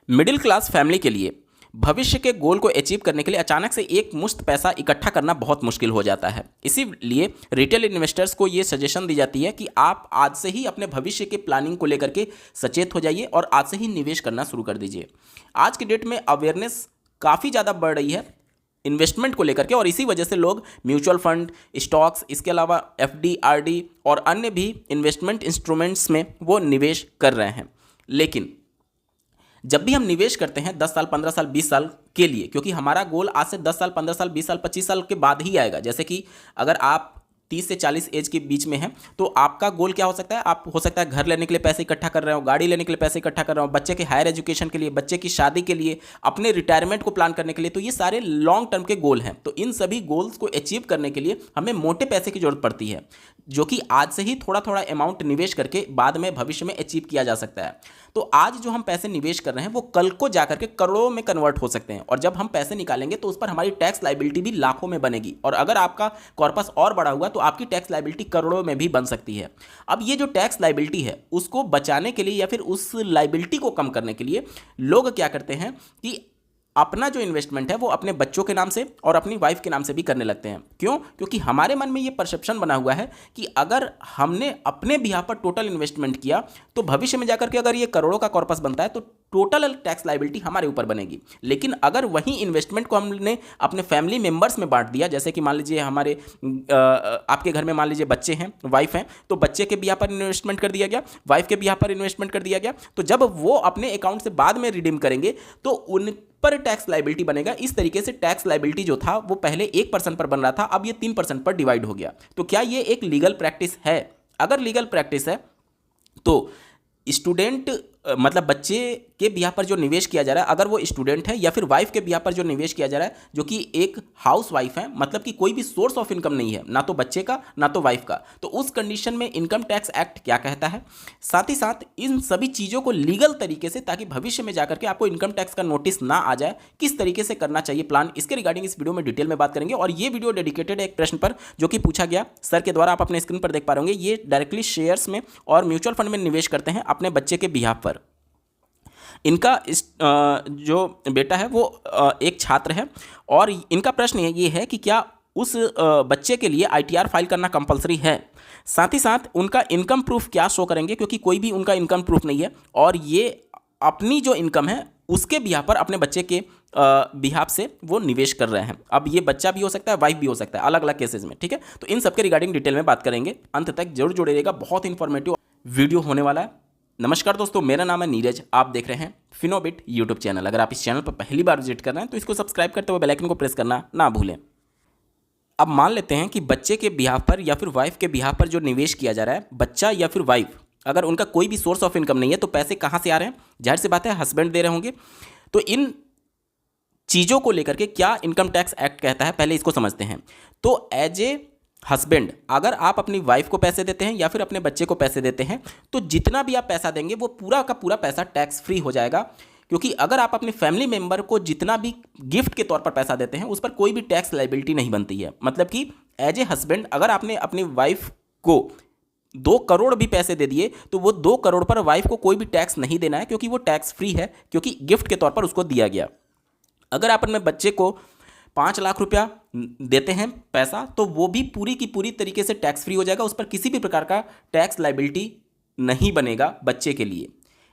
Middle class family के लिए भविष्य के गोल को अचीव करने के लिए अचानक से एक मुश्त पैसा इकट्ठा करना बहुत मुश्किल हो जाता है। इसीलिए रिटेल इन्वेस्टर्स को ये सजेशन दी जाती है कि आप आज से ही अपने भविष्य के प्लानिंग को लेकर के सचेत हो जाइए और आज से ही निवेश करना शुरू कर दीजिए। आज की डेट में अवेयरनेस काफ़ी ज़्यादा बढ़ रही है इन्वेस्टमेंट को लेकर के, और इसी वजह से लोग म्यूचुअल फंड, स्टॉक्स, इसके अलावा एफडी, आरडी और अन्य भी इन्वेस्टमेंट इंस्ट्रूमेंट्स में वो निवेश कर रहे हैं। लेकिन जब भी हम निवेश करते हैं 10 साल, 15 साल, 20 साल के लिए, क्योंकि हमारा गोल आज से 10 साल, 15 साल, 20 साल, 25 साल के बाद ही आएगा। जैसे कि अगर आप 30 से 40 एज के बीच में हैं तो आपका गोल क्या हो सकता है? आप हो सकता है घर लेने के लिए पैसे इकट्ठा कर रहे हो, गाड़ी लेने के लिए पैसे इकट्ठा कर रहे हो, बच्चे के हायर एजुकेशन के लिए, बच्चे की शादी के लिए, अपने रिटायरमेंट को प्लान करने के लिए। तो ये सारे लॉन्ग टर्म के गोल हैं। तो इन सभी गोल्स को अचीव करने के लिए हमें मोटे पैसे की जरूरत पड़ती है, जो कि आज से ही थोड़ा थोड़ा अमाउंट निवेश करके बाद में भविष्य में अचीव किया जा सकता है। तो आज जो हम पैसे निवेश कर रहे हैं वो कल को जाकर के करोड़ों में कन्वर्ट हो सकते हैं, और जब हम पैसे निकालेंगे तो उस पर हमारी टैक्स लायबिलिटी भी लाखों में बनेगी, और अगर आपका कॉर्पस और बड़ा हुआ तो आपकी टैक्स लायबिलिटी करोड़ों में भी बन सकती है। अब ये जो टैक्स लायबिलिटी है उसको बचाने के लिए या फिर उस लायबिलिटी को कम करने के लिए लोग क्या करते हैं कि अपना जो इन्वेस्टमेंट है वो अपने बच्चों के नाम से और अपनी वाइफ के नाम से भी करने लगते हैं। क्यों? क्योंकि हमारे मन में ये परसेप्शन बना हुआ है कि अगर हमने अपने बिहार पर टोटल इन्वेस्टमेंट किया तो भविष्य में जाकर के अगर ये करोड़ों का कॉर्पस बनता है तो टोटल टैक्स लायबिलिटी हमारे ऊपर बनेगी। लेकिन अगर वही इन्वेस्टमेंट को हमने अपने फैमिली मेंबर्स में बांट दिया, जैसे कि मान लीजिए हमारे आपके घर में मान लीजिए बच्चे हैं, वाइफ हैं, तो बच्चे के बिहार पर इन्वेस्टमेंट कर दिया गया, वाइफ के बिहार पर इन्वेस्टमेंट कर दिया गया, तो जब वो अपने अकाउंट से बाद में रिडीम करेंगे तो उन पर टैक्स लायबिलिटी बनेगा। इस तरीके से टैक्स लायबिलिटी जो था वो पहले 1% पर बन रहा था, अब ये 3% पर डिवाइड हो गया। तो क्या ये एक लीगल प्रैक्टिस है? अगर लीगल प्रैक्टिस है तो स्टूडेंट मतलब बच्चे के बिहार पर जो निवेश किया जा रहा है, अगर वो स्टूडेंट है या फिर वाइफ के बिहार पर जो निवेश किया जा रहा है जो कि एक हाउस वाइफ है, मतलब कि कोई भी सोर्स ऑफ इनकम नहीं है, ना तो बच्चे का ना तो वाइफ का, तो उस कंडीशन में इनकम टैक्स एक्ट क्या कहता है, साथ ही साथ इन सभी चीज़ों को लीगल तरीके से, ताकि भविष्य में जाकर के आपको इनकम टैक्स का नोटिस ना आ जाए, किस तरीके से करना चाहिए प्लान, इसके रिगार्डिंग इस वीडियो में डिटेल में बात करेंगे। और ये वीडियो डेडिकेटेड है एक प्रश्न पर जो कि पूछा गया सर के द्वारा, आप अपने स्क्रीन पर देख पा रहे होंगे। ये डायरेक्टली शेयर्स में और म्यूचुअल फंड में निवेश करते हैं अपने बच्चे के बिहार पर। इनका जो बेटा है वो एक छात्र है, और इनका प्रश्न ये है कि क्या उस बच्चे के लिए आईटीआर फाइल करना कंपलसरी है। साथ ही साथ उनका इनकम प्रूफ क्या शो करेंगे, क्योंकि कोई भी उनका इनकम प्रूफ नहीं है, और ये अपनी जो इनकम है उसके बिहार पर अपने बच्चे के बिहार से वो निवेश कर रहे हैं। अब ये बच्चा भी हो सकता है, वाइफ भी हो सकता है, अलग अलग केसेस में, ठीक है। तो इन सबके रिगार्डिंग डिटेल में बात करेंगे, अंत तक जरूर जुड़े रहिएगा, बहुत इंफॉर्मेटिव वीडियो होने वाला है। नमस्कार दोस्तों, मेरा नाम है नीरज, आप देख रहे हैं फिनोबिट यूट्यूब चैनल। अगर आप इस चैनल पर पहली बार विजिट कर रहे हैं तो इसको सब्सक्राइब करते हुए बेल आइकन को प्रेस करना ना भूलें। अब मान लेते हैं कि बच्चे के बिहार पर या फिर वाइफ के बिहार पर जो निवेश किया जा रहा है, बच्चा या फिर वाइफ अगर उनका कोई भी सोर्स ऑफ इनकम नहीं है तो पैसे कहाँ से आ रहे हैं? जाहिर सी बात है हस्बैंड दे रहे होंगे। तो इन चीज़ों को लेकर के क्या इनकम टैक्स एक्ट कहता है, पहले इसको समझते हैं। तो एज ए हस्बैंड अगर आप अपनी वाइफ को पैसे देते हैं या फिर अपने बच्चे को पैसे देते हैं तो जितना भी आप पैसा देंगे वो पूरा का पूरा पैसा टैक्स फ्री हो जाएगा। क्योंकि अगर आप अपने फैमिली मेंबर को जितना भी गिफ्ट के तौर पर पैसा देते हैं उस पर कोई भी टैक्स लायबिलिटी नहीं बनती है। मतलब कि एज ए हस्बैंड अगर आपने अपनी वाइफ को 2 करोड़ भी पैसे दे दिए तो वो 2 करोड़ पर वाइफ को कोई भी टैक्स नहीं देना है, क्योंकि वो टैक्स फ्री है, क्योंकि गिफ्ट के तौर पर उसको दिया गया। अगर आप अपने बच्चे को 5 लाख रुपया देते हैं पैसा तो वो भी पूरी की पूरी तरीके से टैक्स फ्री हो जाएगा, उस पर किसी भी प्रकार का टैक्स लायबिलिटी नहीं बनेगा बच्चे के लिए।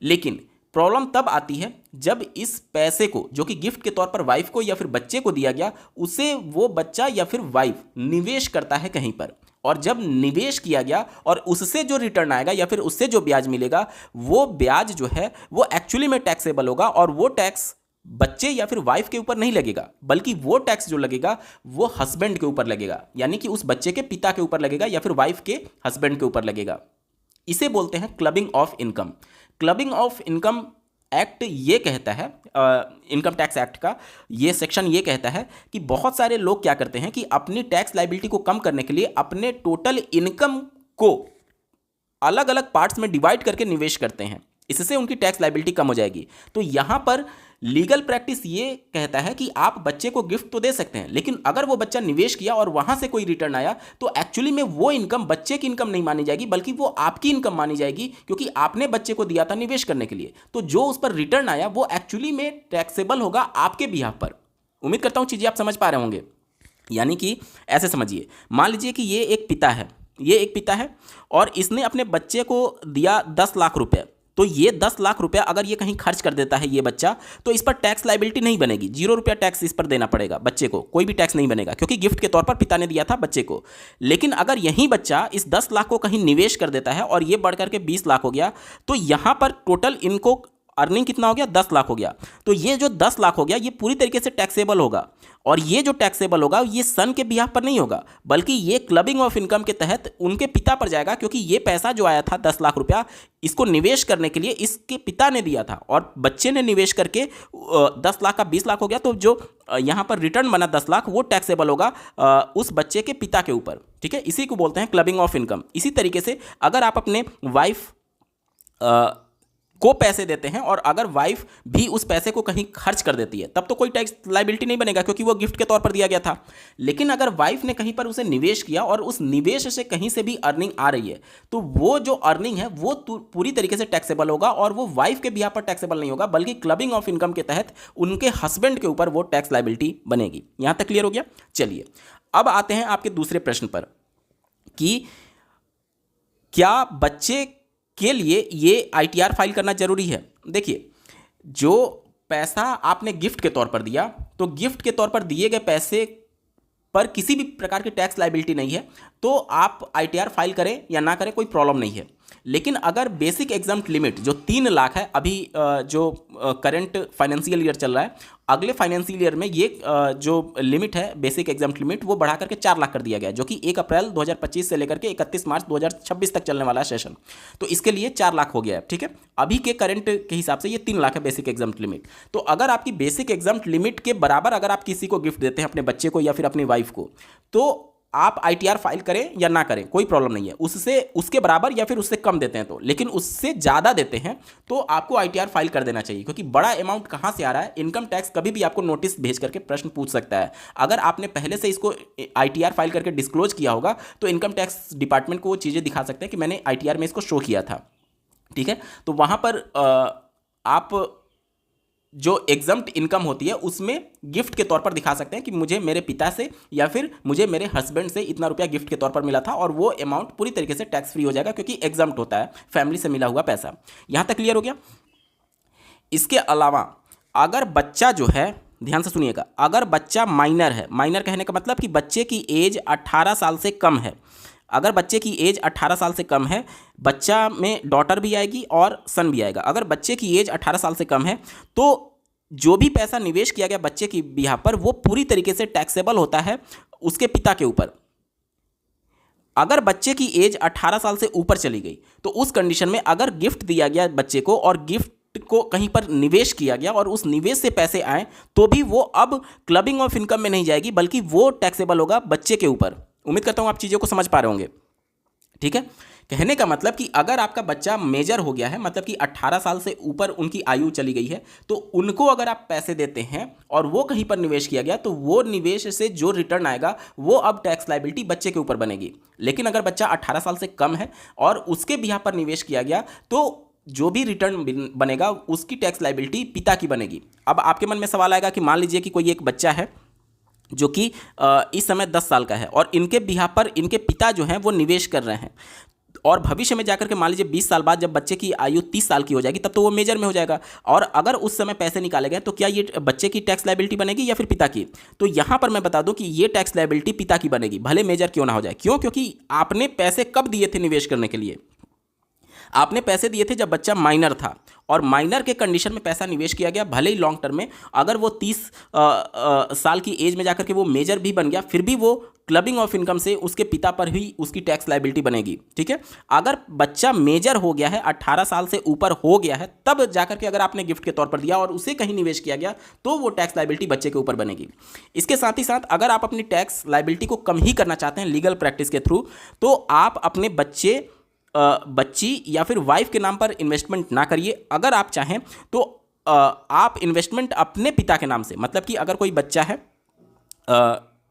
लेकिन प्रॉब्लम तब आती है जब इस पैसे को जो कि गिफ्ट के तौर पर वाइफ को या फिर बच्चे को दिया गया उसे वो बच्चा या फिर वाइफ निवेश करता है कहीं पर, और जब निवेश किया गया और उससे जो रिटर्न आएगा या फिर उससे जो ब्याज मिलेगा वो ब्याज जो है वो एक्चुअली में टैक्सेबल होगा, और वो टैक्स बच्चे या फिर वाइफ के ऊपर नहीं लगेगा, बल्कि वो टैक्स जो लगेगा वो हस्बैंड के ऊपर लगेगा, यानी कि उस बच्चे के पिता के ऊपर लगेगा या फिर वाइफ के हस्बैंड के ऊपर लगेगा। इसे बोलते हैं clubbing of income. Clubbing of income act ये कहता है, इनकम टैक्स एक्ट का ये सेक्शन ये कहता है कि बहुत सारे लोग क्या करते हैं कि अपनी टैक्स लायबिलिटी को कम करने के लिए अपने टोटल इनकम को अलग अलग पार्ट्स में डिवाइड करके निवेश करते हैं। इससे उनकी टैक्स लायबिलिटी कम हो जाएगी। तो यहाँ पर लीगल प्रैक्टिस ये कहता है कि आप बच्चे को गिफ्ट तो दे सकते हैं, लेकिन अगर वो बच्चा निवेश किया और वहां से कोई रिटर्न आया तो एक्चुअली में वो इनकम बच्चे की इनकम नहीं मानी जाएगी, बल्कि वो आपकी इनकम मानी जाएगी, क्योंकि आपने बच्चे को दिया था निवेश करने के लिए। तो जो उस पर रिटर्न आया वो एक्चुअली में टैक्सेबल होगा आपके बिहाफ पर। उम्मीद करता हूं चीजें आप समझ पा रहे होंगे। यानी कि ऐसे समझिए, मान लीजिए कि ये एक पिता है और इसने अपने बच्चे को दिया 10 लाख रुपए। तो ये 10 लाख रुपया अगर ये कहीं खर्च कर देता है ये बच्चा, तो इस पर टैक्स लायबिलिटी नहीं बनेगी, 0 रुपया टैक्स इस पर देना पड़ेगा बच्चे को, कोई भी टैक्स नहीं बनेगा, क्योंकि गिफ्ट के तौर पर पिता ने दिया था बच्चे को। लेकिन अगर यही बच्चा इस 10 लाख को कहीं निवेश कर देता है और ये बढ़ करके 20 लाख हो गया, तो यहां पर टोटल इनको अर्निंग कितना हो गया, 10 लाख हो गया। तो ये जो 10 लाख हो गया ये पूरी तरीके से टैक्सेबल होगा, और ये जो टैक्सेबल होगा ये सन के बिहाफ पर नहीं होगा, बल्कि ये क्लबिंग ऑफ इनकम के तहत उनके पिता पर जाएगा, क्योंकि ये पैसा जो आया था 10 लाख रुपया इसको निवेश करने के लिए इसके पिता ने दिया था, और बच्चे ने निवेश करके 10 लाख का 20 लाख हो गया। तो जो यहाँ पर रिटर्न बना 10 लाख वो टैक्सेबल होगा उस बच्चे के पिता के ऊपर। ठीक है, इसी को बोलते हैं क्लबिंग ऑफ इनकम। इसी तरीके से अगर आप अपने वाइफ को पैसे देते हैं और अगर वाइफ भी उस पैसे को कहीं खर्च कर देती है, तब तो कोई टैक्स लायबिलिटी नहीं बनेगा, क्योंकि वो गिफ्ट के तौर पर दिया गया था। लेकिन अगर वाइफ ने कहीं पर उसे निवेश किया और उस निवेश से कहीं से भी अर्निंग आ रही है, तो वो जो अर्निंग है वो पूरी तरीके से टैक्सेबल होगा, और वो वाइफ के बिहाफ पर टैक्सेबल नहीं होगा, बल्कि क्लबिंग ऑफ इनकम के तहत उनके हस्बैंड के ऊपर वो टैक्स लायबिलिटी बनेगी। यहां तक क्लियर हो गया। चलिए अब आते हैं आपके दूसरे प्रश्न पर कि क्या बच्चे के लिए ये ITR फाइल करना जरूरी है। देखिए, जो पैसा आपने गिफ्ट के तौर पर दिया, तो गिफ्ट के तौर पर दिए गए पैसे पर किसी भी प्रकार की टैक्स लायबिलिटी नहीं है, तो आप ITR फाइल करें या ना करें कोई प्रॉब्लम नहीं है। लेकिन अगर बेसिक एग्जाम्प्ट लिमिट जो 3 लाख है, अभी जो करंट फाइनेंशियल ईयर चल रहा है, अगले फाइनेंशियल ईयर में ये जो लिमिट है बेसिक एग्जाम्प्ट लिमिट वो बढ़ा करके 4 लाख कर दिया गया है, जो कि 1 अप्रैल 2025 से लेकर के 31 मार्च 2026 तक चलने वाला है सेशन। तो इसके लिए 4 लाख हो गया है। ठीक है, अभी के करंट के हिसाब से ये 3 लाख है बेसिक एग्जाम्प्ट लिमिट। तो अगर आपकी बेसिक एग्जाम्प्ट लिमिट के बराबर अगर आप किसी को गिफ्ट देते हैं, अपने बच्चे को या फिर अपनी वाइफ को, तो आप ITR फाइल करें या ना करें कोई प्रॉब्लम नहीं है। उससे उसके बराबर या फिर उससे कम देते हैं तो, लेकिन उससे ज़्यादा देते हैं तो आपको ITR फाइल कर देना चाहिए, क्योंकि बड़ा अमाउंट कहाँ से आ रहा है, इनकम टैक्स कभी भी आपको नोटिस भेज करके प्रश्न पूछ सकता है। अगर आपने पहले से इसको ITR फाइल करके डिस्क्लोज किया होगा तो इनकम टैक्स डिपार्टमेंट को वो चीज़ें दिखा सकते हैं कि मैंने ITR में इसको शो किया था। ठीक है, तो वहाँ पर आप जो एग्जम्प्ट इनकम होती है उसमें गिफ्ट के तौर पर दिखा सकते हैं कि मुझे मेरे पिता से या फिर मुझे मेरे हस्बैंड से इतना रुपया गिफ्ट के तौर पर मिला था, और वो अमाउंट पूरी तरीके से टैक्स फ्री हो जाएगा, क्योंकि एग्जम्प्ट होता है फैमिली से मिला हुआ पैसा। यहां तक क्लियर हो गया। इसके अलावा अगर बच्चा जो है, ध्यान से सुनिएगा, अगर बच्चा माइनर है, माइनर कहने का मतलब कि बच्चे की एज 18 साल से कम है, अगर बच्चे की एज 18 साल से कम है, बच्चा में डॉटर भी आएगी और सन भी आएगा। अगर बच्चे की एज 18 साल से कम है तो जो भी पैसा निवेश किया गया बच्चे की बिहाफ पर वो पूरी तरीके से टैक्सेबल होता है उसके पिता के ऊपर। अगर बच्चे की एज 18 साल से ऊपर चली गई तो उस कंडीशन में अगर गिफ्ट दिया गया बच्चे को और गिफ्ट को कहीं पर निवेश किया गया और उस निवेश से पैसे आए, तो भी वो अब क्लबिंग ऑफ इनकम में नहीं जाएगी, बल्कि वो टैक्सेबल होगा बच्चे के ऊपर। उम्मीद करता हूं आप चीज़ों को समझ पा रहे होंगे। ठीक है, कहने का मतलब कि अगर आपका बच्चा मेजर हो गया है, मतलब कि 18 साल से ऊपर उनकी आयु चली गई है, तो उनको अगर आप पैसे देते हैं और वो कहीं पर निवेश किया गया, तो वो निवेश से जो रिटर्न आएगा वो अब टैक्स लायबिलिटी बच्चे के ऊपर बनेगी। लेकिन अगर बच्चा 18 साल से कम है और उसके बिहाफ पर निवेश किया गया, तो जो भी रिटर्न बनेगा उसकी टैक्स लायबिलिटी पिता की बनेगी। अब आपके मन में सवाल आएगा कि मान लीजिए कि कोई एक बच्चा है जो कि इस समय 10 साल का है और इनके बिहाफ पर इनके पिता जो हैं वो निवेश कर रहे हैं, और भविष्य में जाकर के मान लीजिए 20 साल बाद जब बच्चे की आयु 30 साल की हो जाएगी, तब तो वो मेजर में हो जाएगा, और अगर उस समय पैसे निकाले गए तो क्या ये बच्चे की टैक्स लायबिलिटी बनेगी या फिर पिता की? तो यहाँ पर मैं बता दूं कि ये टैक्स लायबिलिटी पिता की बनेगी, भले मेजर क्यों ना हो जाए। क्यों? क्योंकि आपने पैसे कब दिए थे निवेश करने के लिए? आपने पैसे दिए थे जब बच्चा माइनर था, और माइनर के कंडीशन में पैसा निवेश किया गया, भले ही लॉन्ग टर्म में अगर वो 30 साल की एज में जाकर के वो मेजर भी बन गया, फिर भी वो क्लबिंग ऑफ इनकम से उसके पिता पर ही उसकी टैक्स लायबिलिटी बनेगी। ठीक है, अगर बच्चा मेजर हो गया है, 18 साल से ऊपर हो गया है, तब जाकर के अगर आपने गिफ्ट के तौर पर दिया और उसे कहीं निवेश किया गया, तो वो टैक्स लायबिलिटी बच्चे के ऊपर बनेगी। इसके साथ ही साथ अगर आप अपनी टैक्स लायबिलिटी को कम ही करना चाहते हैं लीगल प्रैक्टिस के थ्रू, तो आप अपने बच्चे बच्ची या फिर वाइफ के नाम पर इन्वेस्टमेंट ना करिए। अगर आप चाहें तो आप इन्वेस्टमेंट अपने पिता के नाम से, मतलब कि अगर कोई बच्चा है,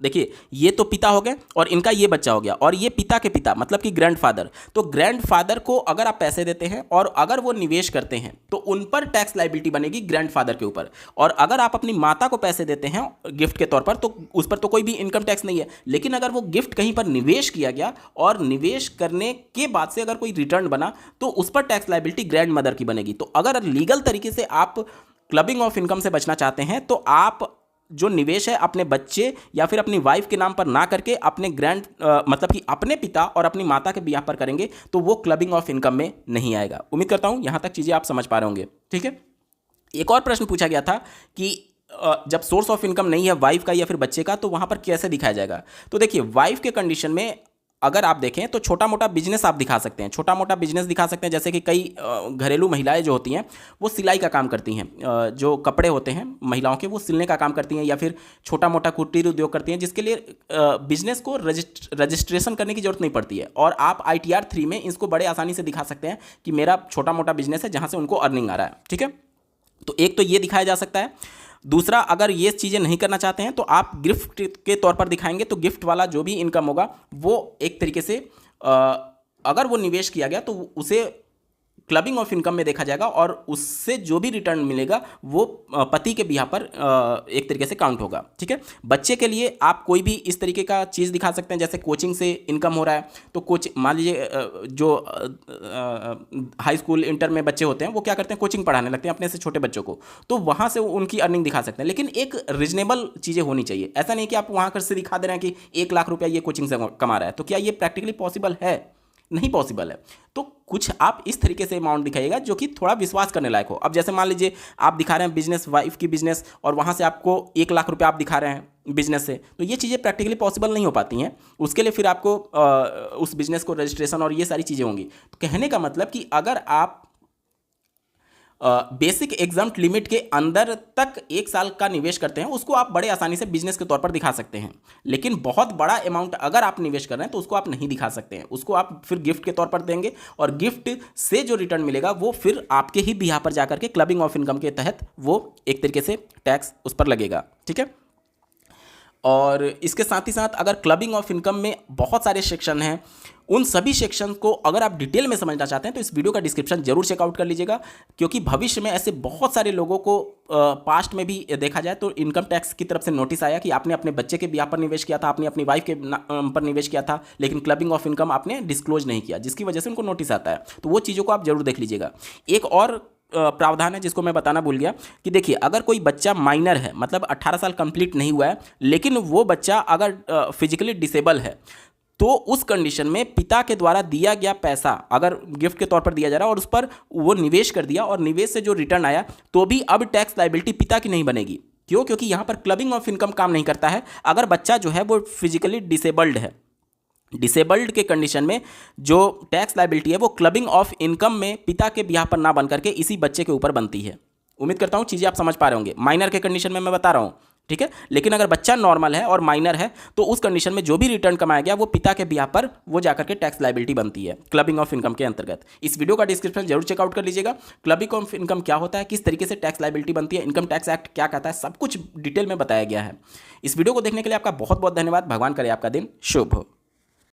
देखिए ये तो पिता हो गए और इनका ये बच्चा हो गया, और ये पिता के पिता मतलब कि ग्रैंडफादर, तो ग्रैंडफादर को अगर आप पैसे देते हैं और अगर वो निवेश करते हैं तो उन पर टैक्स लायबिलिटी बनेगी ग्रैंडफादर के ऊपर। और अगर आप अपनी माता को पैसे देते हैं गिफ्ट के तौर पर तो उस पर तो कोई भी इनकम टैक्स नहीं है। लेकिन अगर वो गिफ्ट कहीं पर निवेश किया गया और निवेश करने के बाद से अगर कोई रिटर्न बना तो उस पर टैक्स लायबिलिटी ग्रैंड मदर की बनेगी। तो अगर लीगल तरीके से आप क्लबिंग ऑफ इनकम से बचना चाहते हैं तो आप जो निवेश है अपने बच्चे या फिर अपनी वाइफ के नाम पर ना करके अपने मतलब कि अपने पिता और अपनी माता के बियाह पर करेंगे तो वो क्लबिंग ऑफ इनकम में नहीं आएगा। उम्मीद करता हूं यहां तक चीज़ें आप समझ पा रहे होंगे। ठीक है, एक और प्रश्न पूछा गया था कि जब सोर्स ऑफ इनकम नहीं है वाइफ का या फिर बच्चे का तो वहां पर कैसे दिखाया जाएगा। तो देखिए वाइफ के कंडीशन में अगर आप देखें तो छोटा मोटा बिजनेस आप दिखा सकते हैं, छोटा मोटा बिजनेस दिखा सकते हैं। जैसे कि कई घरेलू महिलाएं जो होती हैं वो सिलाई का काम करती हैं, जो कपड़े होते हैं महिलाओं के वो सिलने का काम करती हैं या फिर छोटा मोटा कुटीर उद्योग करती हैं, जिसके लिए बिजनेस को रजिस्ट्रेशन करने की जरूरत नहीं पड़ती है। और आप ITR 3 में इसको बड़े आसानी से दिखा सकते हैं कि मेरा छोटा मोटा बिजनेस है जहाँ से उनको अर्निंग आ रहा है। ठीक है, तो एक तो ये दिखाया जा सकता है। दूसरा, अगर ये चीज़ें नहीं करना चाहते हैं तो आप गिफ्ट के तौर पर दिखाएंगे तो गिफ्ट वाला जो भी इनकम होगा वो एक तरीके से अगर वो निवेश किया गया तो उसे क्लबिंग ऑफ इनकम में देखा जाएगा और उससे जो भी रिटर्न मिलेगा वो पति के बिहाफ पर एक तरीके से काउंट होगा। ठीक है, बच्चे के लिए आप कोई भी इस तरीके का चीज़ दिखा सकते हैं, जैसे कोचिंग से इनकम हो रहा है तो मान लीजिए जो हाई स्कूल इंटर में बच्चे होते हैं वो क्या करते हैं, कोचिंग पढ़ाने लगते हैं अपने से छोटे बच्चों को, तो वहाँ से उनकी अर्निंग दिखा सकते हैं। लेकिन एक रीजनेबल चीज़ें होनी चाहिए, ऐसा नहीं कि आप वहाँ कर से दिखा दे रहे हैं कि 1 लाख रुपया ये कोचिंग से कमा रहा है। तो क्या ये प्रैक्टिकली पॉसिबल है? नहीं पॉसिबल है। तो कुछ आप इस तरीके से अमाउंट दिखाइएगा जो कि थोड़ा विश्वास करने लायक हो। अब जैसे मान लीजिए आप दिखा रहे हैं बिजनेस, वाइफ की बिजनेस, और वहाँ से आपको 1 लाख रुपया आप दिखा रहे हैं बिजनेस से, तो ये चीज़ें प्रैक्टिकली पॉसिबल नहीं हो पाती हैं। उसके लिए फिर आपको उस बिजनेस को रजिस्ट्रेशन और ये सारी चीज़ें होंगी। तो कहने का मतलब कि अगर आप बेसिक एग्जाम्प्ट लिमिट के अंदर तक 1 साल का निवेश करते हैं उसको आप बड़े आसानी से बिजनेस के तौर पर दिखा सकते हैं। लेकिन बहुत बड़ा अमाउंट अगर आप निवेश कर रहे हैं तो उसको आप नहीं दिखा सकते हैं, उसको आप फिर गिफ्ट के तौर पर देंगे और गिफ्ट से जो रिटर्न मिलेगा वो फिर आपके ही बिहाफ पर जाकर के क्लबिंग ऑफ इनकम के तहत वो एक तरीके से टैक्स उस पर लगेगा। ठीक है, और इसके साथ ही साथ अगर क्लबिंग ऑफ इनकम में बहुत सारे सेक्शन हैं, उन सभी सेक्शन को अगर आप डिटेल में समझना चाहते हैं तो इस वीडियो का डिस्क्रिप्शन जरूर चेकआउट कर लीजिएगा, क्योंकि भविष्य में ऐसे बहुत सारे लोगों को पास्ट में भी देखा जाए तो इनकम टैक्स की तरफ से नोटिस आया कि आपने अपने बच्चे के ब्याह पर निवेश किया था, आपने अपनी वाइफ के पर निवेश किया था, लेकिन क्लबिंग ऑफ इनकम आपने डिस्क्लोज नहीं किया, जिसकी वजह से उनको नोटिस आता है। तो वो चीज़ों को आप जरूर देख लीजिएगा। एक और प्रावधान है जिसको मैं बताना भूल गया कि देखिए अगर कोई बच्चा माइनर है, मतलब 18 साल कंप्लीट नहीं हुआ है, लेकिन वो बच्चा अगर फिजिकली डिसेबल है तो उस कंडीशन में पिता के द्वारा दिया गया पैसा अगर गिफ्ट के तौर पर दिया जा रहा है और उस पर वो निवेश कर दिया और निवेश से जो रिटर्न आया तो भी अब टैक्स लायबिलिटी पिता की नहीं बनेगी। क्यों? क्योंकि यहाँ पर क्लबिंग ऑफ इनकम काम नहीं करता है। अगर बच्चा जो है वो फिजिकली डिसेबल्ड है, डिसेबल्ड के कंडीशन में जो टैक्स लायबिलिटी है वो क्लबिंग ऑफ इनकम में पिता के बिहाफ पर ना बन करके इसी बच्चे के ऊपर बनती है। उम्मीद करता हूँ चीज़ें आप समझ पा रहे होंगे। माइनर के कंडीशन में मैं बता रहा हूँ, ठीक है, लेकिन अगर बच्चा नॉर्मल है और माइनर है तो उस कंडीशन में जो भी रिटर्न कमाया गया वो पिता के बिहाफ पर वो जाकर के टैक्स लायबिलिटी बनती है क्लबिंग ऑफ इनकम के अंतर्गत। इस वीडियो का डिस्क्रिप्शन जरूर चेकआउट कर लीजिएगा। क्लबिंग ऑफ इनकम क्या होता है, किस तरीके से टैक्स लायबिलिटी बनती है, इनकम टैक्स एक्ट क्या कहता है, सब कुछ डिटेल में बताया गया है। इस वीडियो को देखने के लिए आपका बहुत बहुत धन्यवाद। भगवान करे आपका दिन शुभ हो।